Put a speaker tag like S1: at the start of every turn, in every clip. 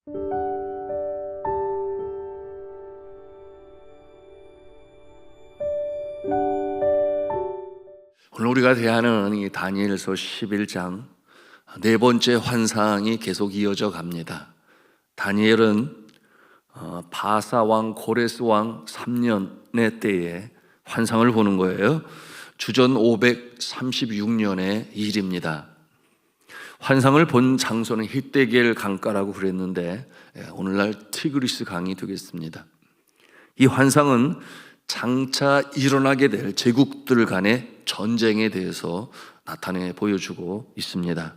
S1: 오늘 우리가 대하는 이 다니엘서 11장 네 번째 환상이 계속 이어져 갑니다. 다니엘은 바사왕 고레스왕 3년의 때에 환상을 보는 거예요. 주전 536년의 일입니다. 환상을 본 장소는 히데겔 강가라고 그랬는데 오늘날 티그리스 강이 되겠습니다. 이 환상은 장차 일어나게 될 제국들 간의 전쟁에 대해서 나타내 보여주고 있습니다.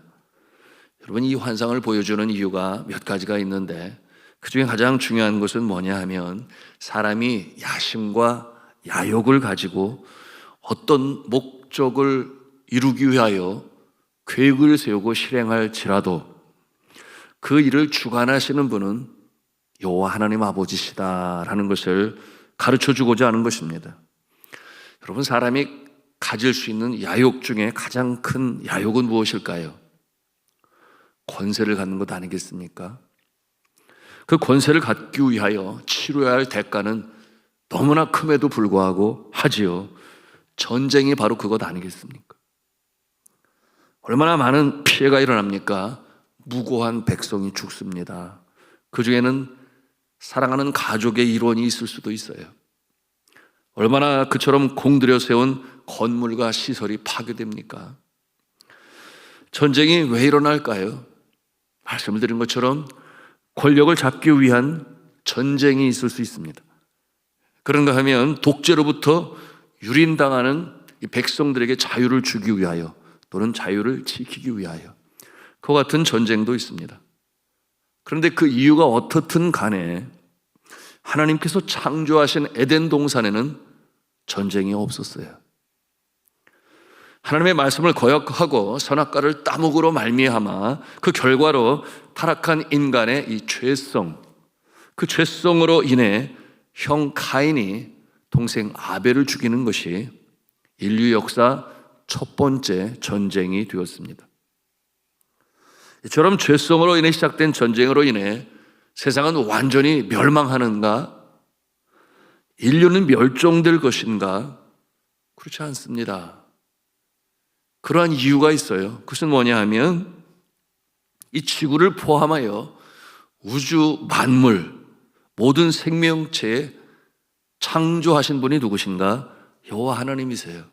S1: 여러분, 이 환상을 보여주는 이유가 몇 가지가 있는데 그 중에 가장 중요한 것은 뭐냐 하면 사람이 야심과 야욕을 가지고 어떤 목적을 이루기 위하여 계획을 세우고 실행할지라도 그 일을 주관하시는 분은 여호와 하나님 아버지시다라는 것을 가르쳐주고자 하는 것입니다. 여러분, 사람이 가질 수 있는 야욕 중에 가장 큰 야욕은 무엇일까요? 권세를 갖는 것 아니겠습니까? 그 권세를 갖기 위하여 치러야 할 대가는 너무나 큼에도 불구하고 하지요. 전쟁이 바로 그것 아니겠습니까? 얼마나 많은 피해가 일어납니까? 무고한 백성이 죽습니다. 그 중에는 사랑하는 가족의 일원이 있을 수도 있어요. 얼마나 그처럼 공들여 세운 건물과 시설이 파괴됩니까? 전쟁이 왜 일어날까요? 말씀을 드린 것처럼 권력을 잡기 위한 전쟁이 있을 수 있습니다. 그런가 하면 독재로부터 유린당하는 이 백성들에게 자유를 주기 위하여 또는 자유를 지키기 위하여 그와 같은 전쟁도 있습니다. 그런데 그 이유가 어떻든 간에 하나님께서 창조하신 에덴 동산에는 전쟁이 없었어요. 하나님의 말씀을 거역하고 선악과를 따먹으로 말미암아 그 결과로 타락한 인간의 이 죄성, 그 죄성으로 인해 형 가인이 동생 아벨을 죽이는 것이 인류 역사 첫 번째 전쟁이 되었습니다. 이처럼 죄성으로 인해 시작된 전쟁으로 인해 세상은 완전히 멸망하는가? 인류는 멸종될 것인가? 그렇지 않습니다. 그러한 이유가 있어요. 그것은 뭐냐 하면 이 지구를 포함하여 우주 만물 모든 생명체에 창조하신 분이 누구신가? 여호와 하나님이세요.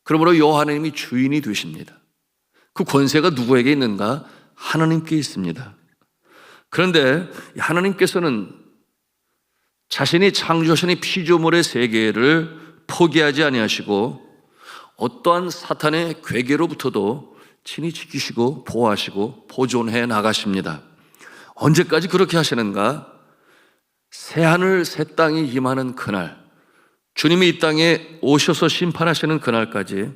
S1: 그러므로 여호와 하나님이 주인이 되십니다. 그 권세가 누구에게 있는가? 하나님께 있습니다. 그런데 하나님께서는 자신이 창조하신 이 피조물의 세계를 포기하지 아니하시고 어떠한 사탄의 괴계로부터도 친히 지키시고 보호하시고 보존해 나가십니다. 언제까지 그렇게 하시는가? 새하늘 새 땅이 임하는 그날, 주님이 이 땅에 오셔서 심판하시는 그날까지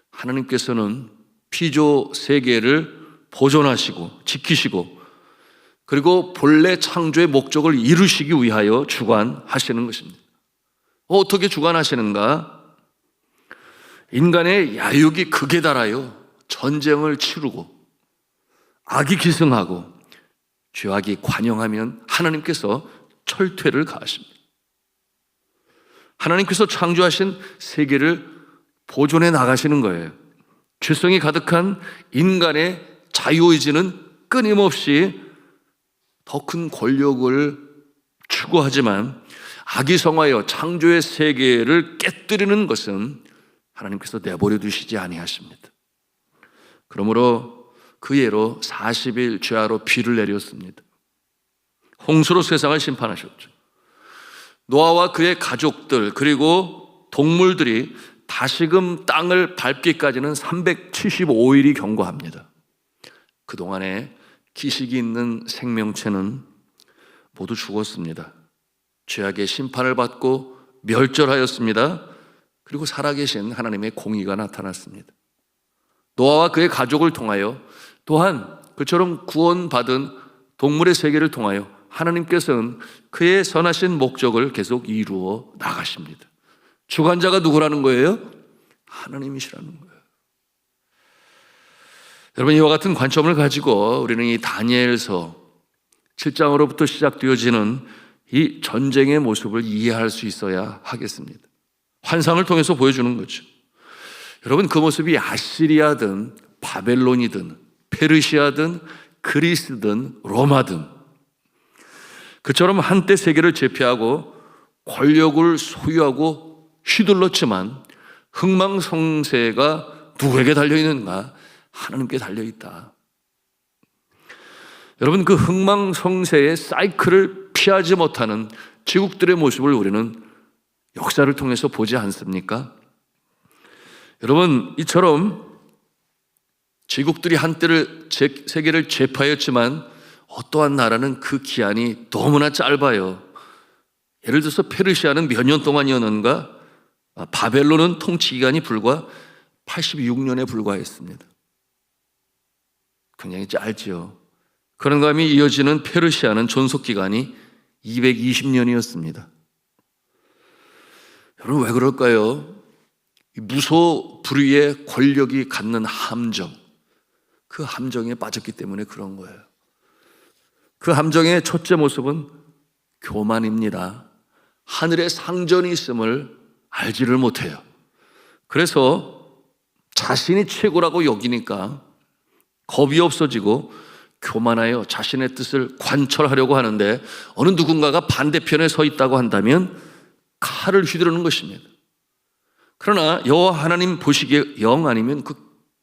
S1: 하나님께서는 피조 세계를 보존하시고 지키시고 그리고 본래 창조의 목적을 이루시기 위하여 주관하시는 것입니다. 어떻게 주관하시는가? 인간의 야욕이 극에 달하여 전쟁을 치르고 악이 기승하고 죄악이 관영하면 하나님께서 철퇴를 가하십니다. 하나님께서 창조하신 세계를 보존해 나가시는 거예요. 죄성이 가득한 인간의 자유의지는 끊임없이 더 큰 권력을 추구하지만 악이 성하여 창조의 세계를 깨뜨리는 것은 하나님께서 내버려 두시지 아니하십니다. 그러므로 그 예로 40일 죄하로 비를 내렸습니다. 홍수로 세상을 심판하셨죠. 노아와 그의 가족들 그리고 동물들이 다시금 땅을 밟기까지는 375일이 경과합니다. 그동안에 기식이 있는 생명체는 모두 죽었습니다. 죄악의 심판을 받고 멸절하였습니다. 그리고 살아계신 하나님의 공의가 나타났습니다. 노아와 그의 가족을 통하여 또한 그처럼 구원받은 동물의 세계를 통하여 하나님께서는 그의 선하신 목적을 계속 이루어 나가십니다. 주관자가 누구라는 거예요? 하나님이시라는 거예요. 여러분, 이와 같은 관점을 가지고 우리는 이 다니엘서 7장으로부터 시작되어지는 이 전쟁의 모습을 이해할 수 있어야 하겠습니다. 환상을 통해서 보여주는 거죠. 여러분, 그 모습이 아시리아든 바벨론이든 페르시아든 그리스든 로마든 그처럼 한때 세계를 제패하고 권력을 소유하고 휘둘렀지만 흥망성쇠가 누구에게 달려있는가? 하나님께 달려있다. 여러분, 그 흥망성쇠의 사이클을 피하지 못하는 제국들의 모습을 우리는 역사를 통해서 보지 않습니까? 여러분, 이처럼 제국들이 한때를 세계를 제파했지만 어떠한 나라는 그 기한이 너무나 짧아요. 예를 들어서 페르시아는 몇 년 동안이었는가? 바벨론은 통치 기간이 불과 86년에 불과했습니다. 굉장히 짧지요. 그런가 하면 이어지는 페르시아는 존속 기간이 220년이었습니다. 여러분, 왜 그럴까요? 무소불위의 권력이 갖는 함정, 그 함정에 빠졌기 때문에 그런 거예요. 그 함정의 첫째 모습은 교만입니다. 하늘에 상전이 있음을 알지를 못해요. 그래서 자신이 최고라고 여기니까 겁이 없어지고 교만하여 자신의 뜻을 관철하려고 하는데 어느 누군가가 반대편에 서 있다고 한다면 칼을 휘두르는 것입니다. 그러나 여호와 하나님 보시기에 영 아니면 그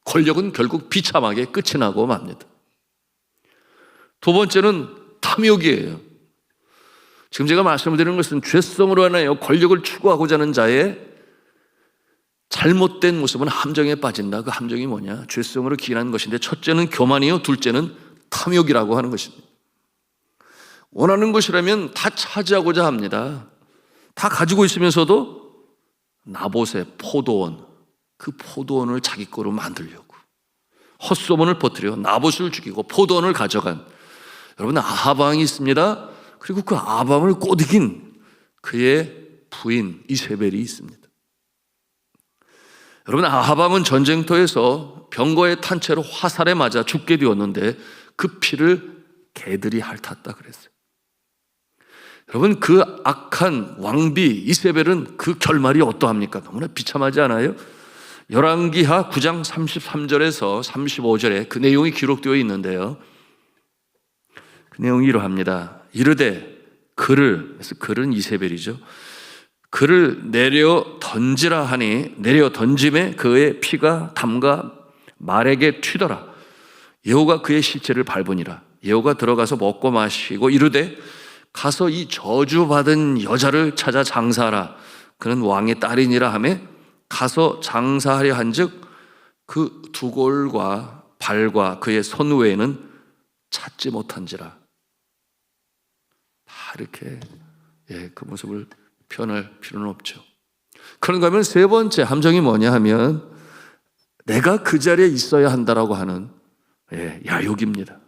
S1: 권력은 결국 비참하게 끝이 나고 맙니다. 두 번째는 탐욕이에요. 지금 제가 말씀을 드리는 것은 죄성으로 인하여 권력을 추구하고자 하는 자의 잘못된 모습은 함정에 빠진다. 그 함정이 뭐냐? 죄성으로 기인하는 것인데 첫째는 교만이요, 둘째는 탐욕이라고 하는 것입니다. 원하는 것이라면 다 차지하고자 합니다. 다 가지고 있으면서도 나봇의 포도원, 그 포도원을 자기 거로 만들려고 헛소문을 퍼뜨려 나봇을 죽이고 포도원을 가져간, 여러분, 아합 왕이 있습니다. 그리고 그 아합 왕을 꼬드긴 그의 부인 이세벨이 있습니다. 여러분, 아합 왕은 전쟁터에서 병거의 탄채로 화살에 맞아 죽게 되었는데 그 피를 개들이 핥았다 그랬어요. 여러분, 그 악한 왕비 이세벨은 그 결말이 어떠합니까? 너무나 비참하지 않아요? 열왕기하 9장 33절에서 35절에 그 내용이 기록되어 있는데요, 그 내용이 이러합니다. 이르되 그를, 그래서 그는 이세벨이죠, 그를 내려 던지라 하니 내려 던짐에 그의 피가 담가 말에게 튀더라. 여호가 그의 시체를 밟으니라. 여호가 들어가서 먹고 마시고 이르되 가서 이 저주받은 여자를 찾아 장사하라. 그는 왕의 딸이니라 하며 가서 장사하려 한즉 그 두골과 발과 그의 손 외에는 찾지 못한지라. 다 이렇게 그 모습을 표현할 필요는 없죠. 그런가 하면 세 번째 함정이 뭐냐 하면 내가 그 자리에 있어야 한다라고 하는 야욕입니다.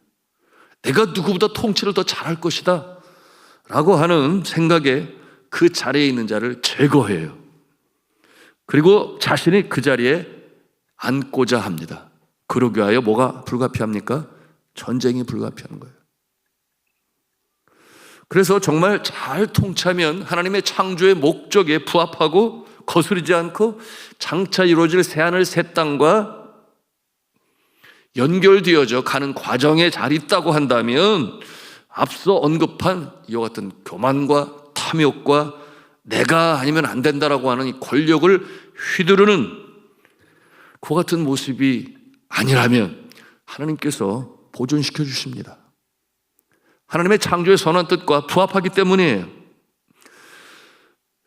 S1: 내가 누구보다 통치를 더 잘할 것이다 라고 하는 생각에 그 자리에 있는 자를 제거해요. 그리고 자신이 그 자리에 앉고자 합니다. 그러기 위하여 뭐가 불가피합니까? 전쟁이 불가피한 거예요. 그래서 정말 잘 통치하면 하나님의 창조의 목적에 부합하고 거스르지 않고 장차 이루어질 새하늘 새 땅과 연결되어져 가는 과정에 잘 있다고 한다면 앞서 언급한 이와 같은 교만과 탐욕과 내가 아니면 안 된다라고 하는 이 권력을 휘두르는 그 같은 모습이 아니라면 하나님께서 보존시켜 주십니다. 하나님의 창조의 선한 뜻과 부합하기 때문이에요.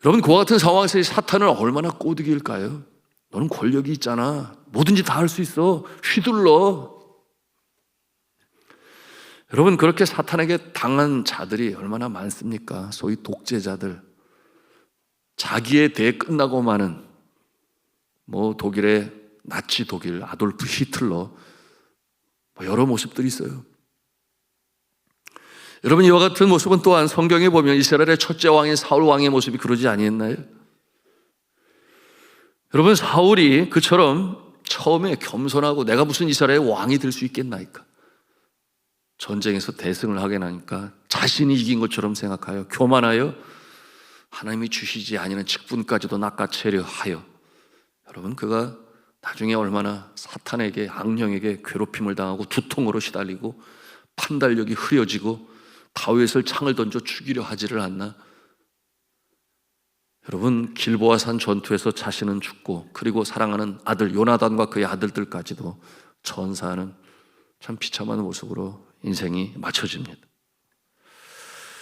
S1: 여러분, 그와 같은 상황에서 사탄을 얼마나 꼬드길까요? 너는 권력이 있잖아, 뭐든지 다 할 수 있어, 휘둘러. 여러분, 그렇게 사탄에게 당한 자들이 얼마나 많습니까? 소위 독재자들, 자기의 대에 끝나고 마는 독일의 나치 독일 아돌프 히틀러, 여러 모습들이 있어요. 여러분, 이와 같은 모습은 또한 성경에 보면 이스라엘의 첫째 왕인 사울 왕의 모습이 그러지 아니했나요? 여러분, 사울이 그처럼 처음에 겸손하고 내가 무슨 이스라엘의 왕이 될 수 있겠나이까? 전쟁에서 대승을 하게 나니까 자신이 이긴 것처럼 생각하여 교만하여 하나님이 주시지 아니하는 직분까지도 낚아채려 하여, 여러분 그가 나중에 얼마나 사탄에게, 악령에게 괴롭힘을 당하고 두통으로 시달리고 판단력이 흐려지고 다윗을 창을 던져 죽이려 하지를 않나. 여러분 길보아 산 전투에서 자신은 죽고 그리고 사랑하는 아들 요나단과 그의 아들들까지도 전사하는 참 비참한 모습으로 인생이 맞춰집니다.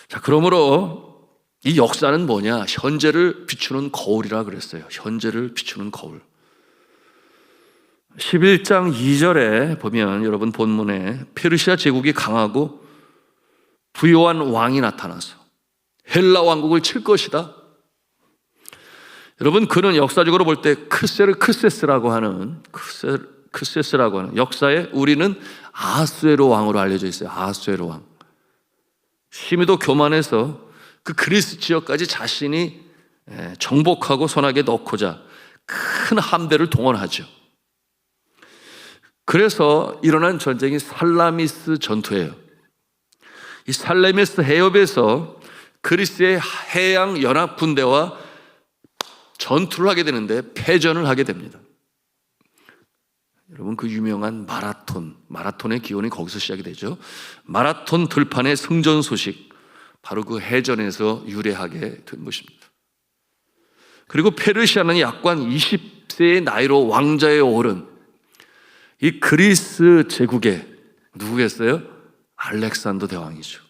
S1: 자, 그러므로 이 역사는 뭐냐? 현재를 비추는 거울이라 그랬어요. 현재를 비추는 거울. 11장 2절에 보면 여러분 본문에 페르시아 제국이 강하고 부요한 왕이 나타나서 헬라 왕국을 칠 것이다. 여러분 그는 역사적으로 볼 때 크세스라고 하는 역사에 우리는 아하수에로 왕으로 알려져 있어요. 아하수에로 왕. 심히도 교만해서 그 그리스 지역까지 자신이 정복하고 손아귀에 넣고자 큰 함대를 동원하죠. 그래서 일어난 전쟁이 살라미스 전투예요. 이 살라미스 해협에서 그리스의 해양 연합 군대와 전투를 하게 되는데 패전을 하게 됩니다. 여러분 그 유명한 마라톤의 기원이 거기서 시작이 되죠. 마라톤 들판의 승전 소식, 바로 그 해전에서 유래하게 된 것입니다. 그리고 페르시아는 약관 20세의 나이로 왕자에 오른 이 그리스 제국의 누구겠어요? 알렉산더 대왕이죠.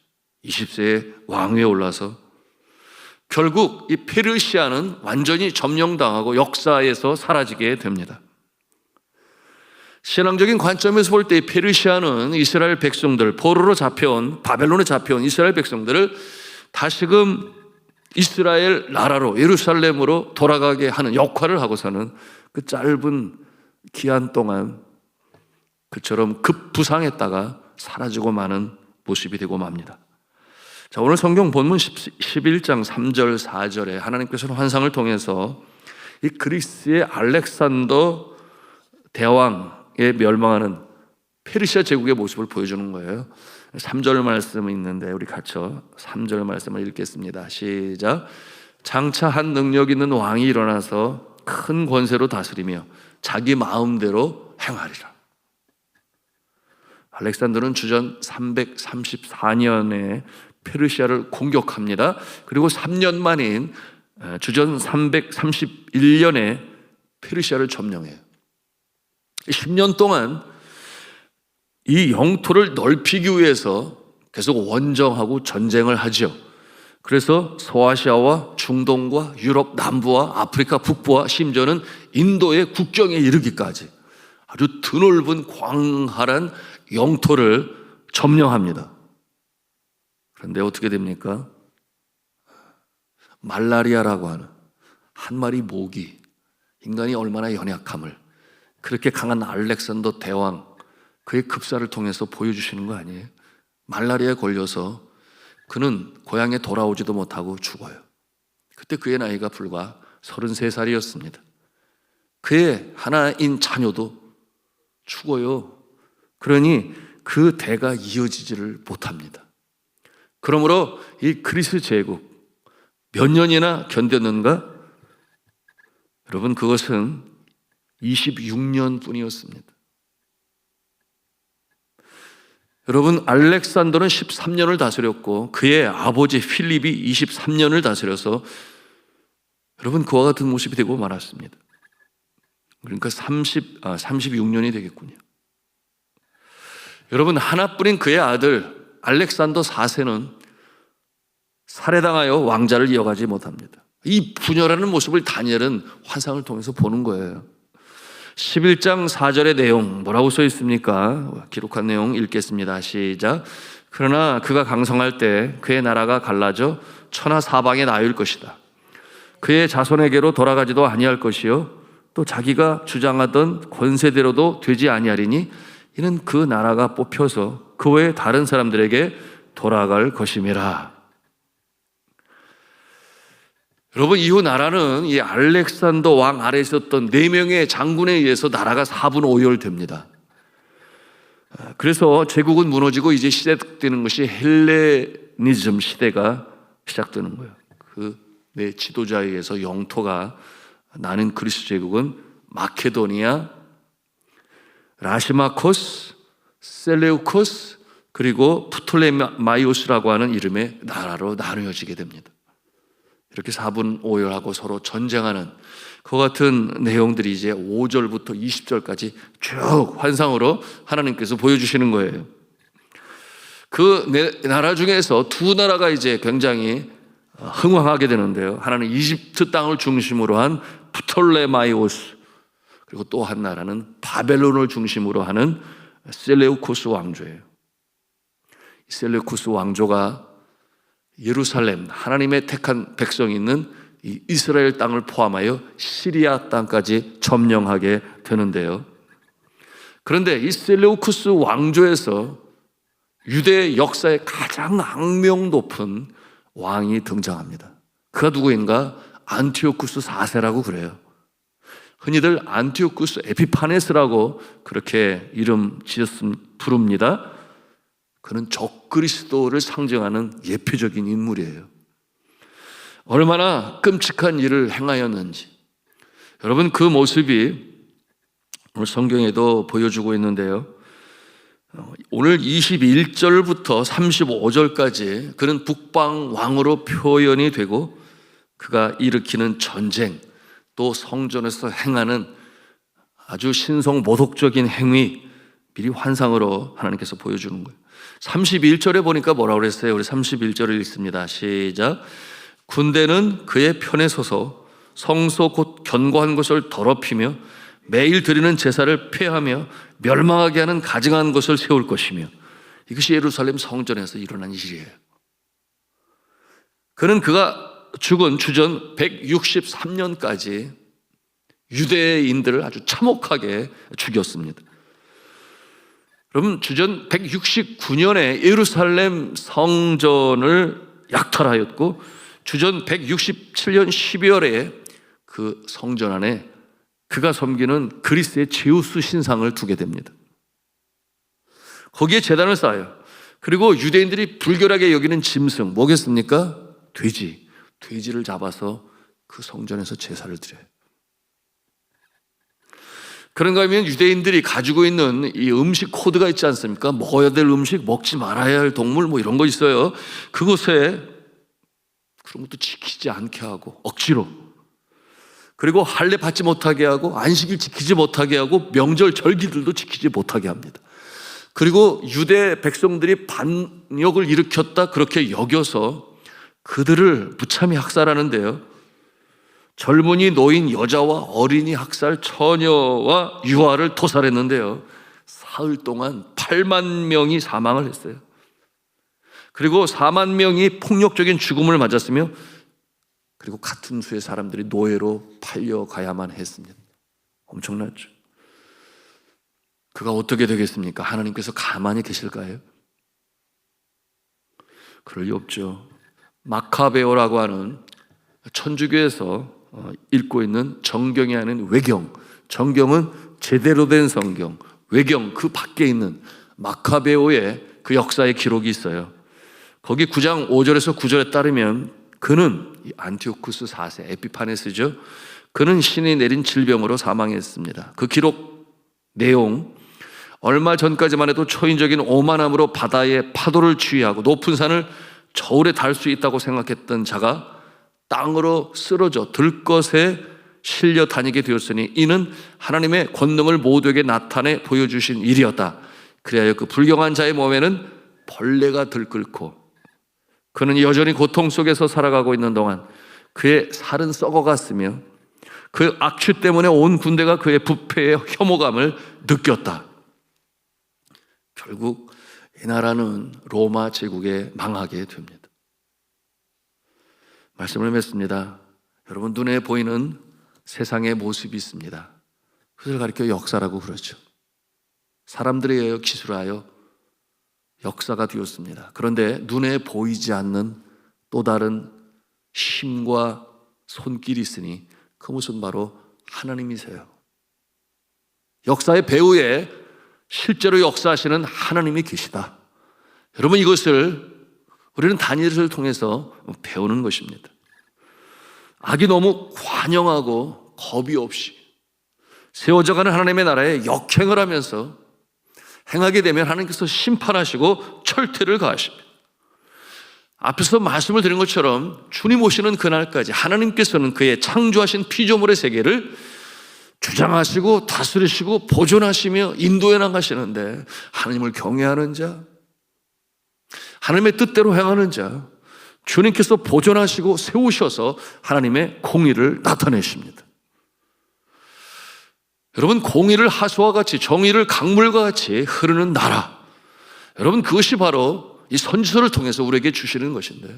S1: 20세에 왕위에 올라서 결국 이 페르시아는 완전히 점령당하고 역사에서 사라지게 됩니다. 신앙적인 관점에서 볼 때 페르시아는 이스라엘 백성들, 포로로 잡혀온, 바벨론에 잡혀온 이스라엘 백성들을 다시금 이스라엘 나라로, 예루살렘으로 돌아가게 하는 역할을 하고 사는 그 짧은 기한 동안 그처럼 급부상했다가 사라지고 마는 모습이 되고 맙니다. 자, 오늘 성경 본문 11장 3절 4절에 하나님께서는 환상을 통해서 이 그리스의 알렉산더 대왕에 멸망하는 페르시아 제국의 모습을 보여주는 거예요. 3절 말씀이 있는데 우리 같이 3절 말씀을 읽겠습니다. 시작. 장차 한 능력 있는 왕이 일어나서 큰 권세로 다스리며 자기 마음대로 행하리라. 알렉산더는 주전 334년에 페르시아를 공격합니다. 그리고 3년 만인 주전 331년에 페르시아를 점령해요. 10년 동안 이 영토를 넓히기 위해서 계속 원정하고 전쟁을 하죠. 그래서 서아시아와 중동과 유럽 남부와 아프리카 북부와 심지어는 인도의 국경에 이르기까지 아주 드넓은 광활한 영토를 점령합니다. 그런데 어떻게 됩니까? 말라리아라고 하는 한 마리 모기, 인간이 얼마나 연약함을 그렇게 강한 알렉산더 대왕, 그의 급사를 통해서 보여주시는 거 아니에요? 말라리아에 걸려서 그는 고향에 돌아오지도 못하고 죽어요. 그때 그의 나이가 불과 33살이었습니다. 그의 하나인 자녀도 죽어요. 그러니 그 대가 이어지지를 못합니다. 그러므로 이 그리스 제국 몇 년이나 견뎠는가? 여러분 그것은 26년 뿐이었습니다. 여러분 알렉산더는 13년을 다스렸고 그의 아버지 필립이 23년을 다스려서 여러분 그와 같은 모습이 되고 말았습니다. 그러니까 36년이 되겠군요. 여러분 하나뿐인 그의 아들 알렉산더 4세는 살해당하여 왕자를 이어가지 못합니다. 이 분열하는 모습을 다니엘은 환상을 통해서 보는 거예요. 11장 4절의 내용 뭐라고 써 있습니까? 기록한 내용 읽겠습니다. 시작. 그러나 그가 강성할 때 그의 나라가 갈라져 천하 사방에 나뉠 것이다. 그의 자손에게로 돌아가지도 아니할 것이요 또 자기가 주장하던 권세대로도 되지 아니하리니 이는 그 나라가 뽑혀서 그 외에 다른 사람들에게 돌아갈 것임이라. 여러분 이후 나라는 이 알렉산더 왕 아래에 있었던 4명의 장군에 의해서 나라가 4분 5열 됩니다. 그래서 제국은 무너지고 이제 시작되는 것이 헬레니즘 시대가 시작되는 거예요. 그 내 지도자에 의해서 영토가 나는 그리스 제국은 마케도니아, 라시마코스, 셀레우코스, 그리고 프톨레마이오스라고 하는 이름의 나라로 나누어지게 됩니다. 이렇게 4분 5열하고 서로 전쟁하는 그 같은 내용들이 이제 5절부터 20절까지 쭉 환상으로 하나님께서 보여주시는 거예요. 그 나라 중에서 두 나라가 이제 굉장히 흥왕하게 되는데요. 하나는 이집트 땅을 중심으로 한 프톨레마이오스, 그리고 또 한 나라는 바벨론을 중심으로 하는 셀레우코스 왕조예요. 셀레우코스 왕조가 예루살렘, 하나님의 택한 백성이 있는 이 이스라엘 땅을 포함하여 시리아 땅까지 점령하게 되는데요. 그런데 이 셀레우코스 왕조에서 유대 역사의 가장 악명 높은 왕이 등장합니다. 그가 누구인가? 안티오쿠스 4세라고 그래요. 흔히들 안티오쿠스 에피파네스라고 그렇게 이름 부릅니다. 그는 적그리스도를 상징하는 예표적인 인물이에요. 얼마나 끔찍한 일을 행하였는지, 여러분 그 모습이 오늘 성경에도 보여주고 있는데요. 오늘 21절부터 35절까지 그는 북방왕으로 표현이 되고, 그가 일으키는 전쟁, 또 성전에서 행하는 아주 신성모독적인 행위, 미리 환상으로 하나님께서 보여주는 거예요. 31절에 보니까 뭐라고 그랬어요? 우리 31절을 읽습니다. 시작. 군대는 그의 편에 서서 성소 곧 견고한 것을 더럽히며 매일 드리는 제사를 폐하며 멸망하게 하는 가증한 것을 세울 것이며, 이것이 예루살렘 성전에서 일어난 일이에요. 그가 죽은 주전 163년까지 유대인들을 아주 참혹하게 죽였습니다. 그럼 주전 169년에 예루살렘 성전을 약탈하였고, 주전 167년 12월에 그 성전 안에 그가 섬기는 그리스의 제우스 신상을 두게 됩니다. 거기에 제단을 쌓아요. 그리고 유대인들이 불결하게 여기는 짐승 뭐겠습니까? 돼지를 잡아서 그 성전에서 제사를 드려요. 그런가 하면 유대인들이 가지고 있는 이 음식 코드가 있지 않습니까? 먹어야 될 음식, 먹지 말아야 할 동물 뭐 이런 거 있어요. 그것에 그런 것도 지키지 않게 하고 억지로, 그리고 할례 받지 못하게 하고 안식일 지키지 못하게 하고 명절 절기들도 지키지 못하게 합니다. 그리고 유대 백성들이 반역을 일으켰다 그렇게 여겨서 그들을 무참히 학살하는데요. 젊은이, 노인, 여자와 어린이 학살, 처녀와 유아를 토살했는데요. 사흘 동안 8만 명이 사망을 했어요. 그리고 4만 명이 폭력적인 죽음을 맞았으며, 그리고 같은 수의 사람들이 노예로 팔려가야만 했습니다. 엄청났죠. 그가 어떻게 되겠습니까? 하나님께서 가만히 계실까요? 그럴 리 없죠. 마카베오라고 하는 천주교에서 읽고 있는 정경이 아닌 외경, 정경은 제대로 된 성경, 외경 그 밖에 있는 마카베오의 그 역사의 기록이 있어요. 거기 9장 5절에서 9절에 따르면 그는 안티오쿠스 4세 에피파네스죠. 그는 신이 내린 질병으로 사망했습니다. 그 기록 내용, 얼마 전까지만 해도 초인적인 오만함으로 바다의 파도를 주의하고 높은 산을 저울에 달 수 있다고 생각했던 자가 땅으로 쓰러져 들것에 실려 다니게 되었으니 이는 하나님의 권능을 모두에게 나타내 보여주신 일이었다. 그리하여 그 불경한 자의 몸에는 벌레가 들끓고 그는 여전히 고통 속에서 살아가고 있는 동안 그의 살은 썩어갔으며 그 악취 때문에 온 군대가 그의 부패의 혐오감을 느꼈다. 결국 이 나라는 로마 제국에 망하게 됩니다. 말씀을 맺습니다. 여러분, 눈에 보이는 세상의 모습이 있습니다. 그것을 가리켜 역사라고 그러죠. 사람들에 의하여 기술하여 역사가 되었습니다. 그런데 눈에 보이지 않는 또 다른 힘과 손길이 있으니 그 모습은 바로 하나님이세요. 역사의 배후에 실제로 역사하시는 하나님이 계시다. 여러분, 이것을 우리는 다니엘을 통해서 배우는 것입니다. 악이 너무 관영하고 겁이 없이 세워져가는 하나님의 나라에 역행을 하면서 행하게 되면 하나님께서 심판하시고 철퇴를 가하십니다. 앞에서 말씀을 드린 것처럼 주님 오시는 그날까지 하나님께서는 그의 창조하신 피조물의 세계를 주장하시고 다스리시고 보존하시며 인도해 나가시는데, 하나님을 경외하는 자, 하나님의 뜻대로 행하는 자, 주님께서 보존하시고 세우셔서 하나님의 공의를 나타내십니다. 여러분, 공의를 하수와 같이, 정의를 강물과 같이 흐르는 나라, 여러분, 그것이 바로 이 선지서를 통해서 우리에게 주시는 것인데,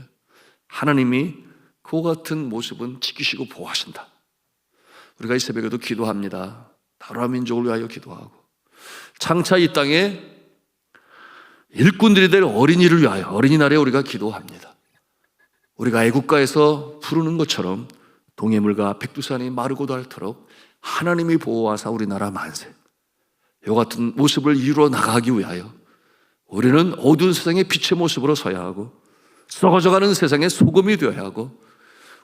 S1: 하나님이 그와 같은 모습은 지키시고 보호하신다. 우리가 이 새벽에도 기도합니다. 나라 민족을 위하여 기도하고, 장차 이 땅에 일꾼들이 될 어린이를 위하여, 어린이날에 우리가 기도합니다. 우리가 애국가에서 부르는 것처럼 동해물과 백두산이 마르고도 닳도록 하나님이 보호하사 우리나라 만세, 이와 같은 모습을 이루어 나가기 위하여 우리는 어두운 세상의 빛의 모습으로 서야 하고, 썩어져가는 세상의 소금이 되어야 하고,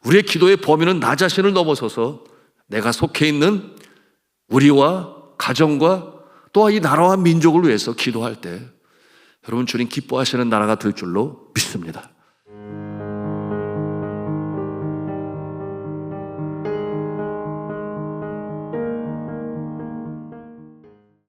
S1: 우리의 기도의 범위는 나 자신을 넘어서서 내가 속해 있는 우리와 가정과 또한 이 나라와 민족을 위해서 기도할 때, 여러분, 주님 기뻐하시는 나라가 될 줄로 믿습니다.